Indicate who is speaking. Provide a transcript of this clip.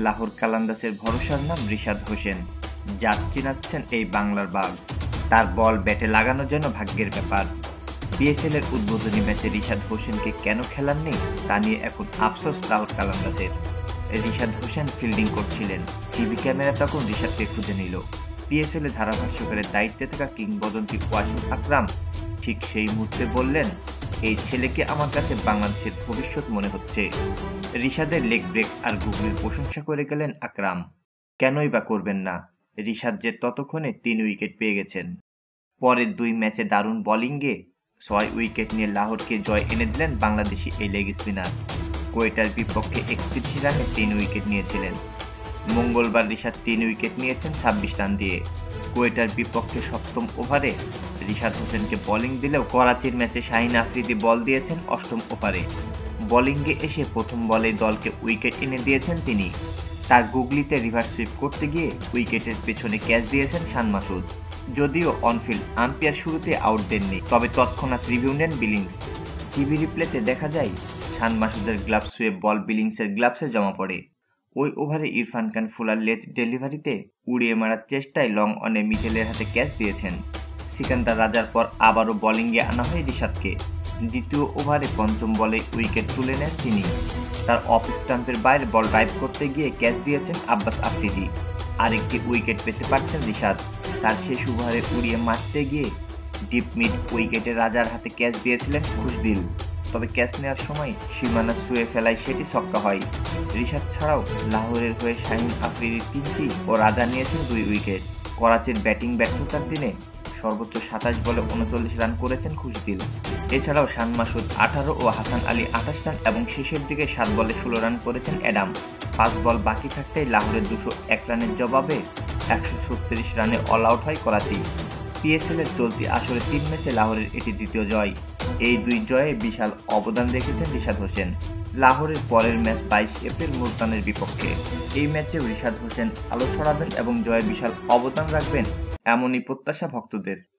Speaker 1: লাহোর কালান্দাসের ভরসার নাম রিশাদ হোসেন। জাত চিনাচ্ছেন এই বাংলার বাঘ। তার বল ব্যাটে লাগানো যেন ভাগ্যের ব্যাপার। পিএসএল এর উদ্বোধনী ম্যাচে রিশাদ হোসেনকে কেন খেলাননি তা নিয়ে এখন আফসোস লাহোর কালান্দাসের। রিশাদ হোসেন ফিল্ডিং করছিলেন, টিভি ক্যামেরা তখন রিশাদকে খুঁজে নিল। পিএসএল এ ধারাভাষ্যকারের দায়িত্বে থাকা কিংবদন্তি ওয়াসিম আকরাম ঠিক সেই মুহূর্তে বললেন, এই ছেলেকে আমার কাছে বাংলাদেশের ভবিষ্যৎ মনে হচ্ছে। রিশাদের লেগ ব্রেক আর গুগলির প্রশংসা করে গেলেন আকরাম। কেনই বা করবেন না, রিশাদ যে ততক্ষণে ৩ উইকেট পেয়ে গেছেন। পরের ২ ম্যাচে দারুণ বোলিংয়ে ৬ উইকেট নিয়ে লাহোরকে জয় এনে দিলেন বাংলাদেশি এই লেগ স্পিনার। কোয়েটার বিপক্ষে ৩১ রানে ৩ উইকেট নিয়েছিলেন। মঙ্গলবার রিশাদ ৩ উইকেট নিয়েছেন ২৬ রান দিয়ে। কোয়েটার বিপক্ষে ৭ম ওভারে রিশাদ হোসেনকে বোলিং দিলেও করাচির ম্যাচে শাহিন আফ্রিদি বল দিয়েছেন ৮ম ওভারে। বোলিংয়ে এসে প্রথম বলে দলকে উইকেট এনে দিয়েছেন তিনি। তার গুগলিতে রিভার্স সুইপ করতে গিয়ে উইকেটের পেছনে ক্যাচ দিয়েছেন শান মাসুদ। যদিও অনফিল্ড আম্পায়ার শুরুতে আউট দেননি, তবে তৎক্ষণাৎ রিভিউ নেন বিলিংস। টিভি রিপ্লেতে দেখা যায় শান মাসুদের গ্লাভস ছুঁয়ে বল বিলিংসের গ্লাভসে জমা পড়ে। ওই ওভারে ইরফান খান ফুলার লেথ ডেলিভারিতে উড়িয়ে মারার চেষ্টায় লং অনে মিচেলের হাতে ক্যাচ দিয়েছেন। সিকান্দার রাজার পর আবারও বোলিংয়ে আনা হয় রিশাদকে। দ্বিতীয় ওভারে পঞ্চম বলে উইকেট তুলে নেন তিনি। তার অফ স্টাম্পের বাইরে বল ড্রাইভ করতে গিয়ে ক্যাচ দিয়েছেন আব্বাস আফ্রিদি। আরেকটি উইকেট পেতে পারতেন রিশাদ। তার শেষ ওভারে উড়িয়ে মারতে গিয়ে ডিপ মিড উইকেটে রাজার হাতে ক্যাচ দিয়েছিলেন খুশদিল, তবে ক্যাচ নেওয়ার সময় সীমানা ছুঁয়ে ফেলায় সেটি ছক্কা হয়। রিশাদ ছাড়াও লাহোরের হয়ে শাহিন আফ্রিদি ৩টি ও রাজা নিয়েছেন ২ উইকেট। করাচির ব্যাটিং ব্যর্থতার দিনে সর্বোচ্চ ২৭ বলে ৩৯ রান করেছেন খুশদিল। এছাড়াও শান মাসুদ ১৮ ও হাসান আলী ২৮ রান এবং শেষের দিকে ৭ বলে ১৬ রান করেছেন অ্যাডাম। ৫ বল বাকি থাকতেই লাহোরের ২০১ রানের জবাবে ১৩৬ রানে অল আউট হয় করাচি। পিএসএল এর চলতি আসরে ৩ ম্যাচে লাহোরের এটি দ্বিতীয় জয়। এই ২ জয়ে বিশাল অবদান রেখেছেন রিশাদ হোসেন। লাহোরের পরের ম্যাচ ২২ এপ্রিল মুলতানের বিপক্ষে। এই ম্যাচেও রিশাদ হোসেন আলো ছড়াবেন এবং জয়ে বিশাল অবদান রাখবেন, এমনই প্রত্যাশা ভক্তদের।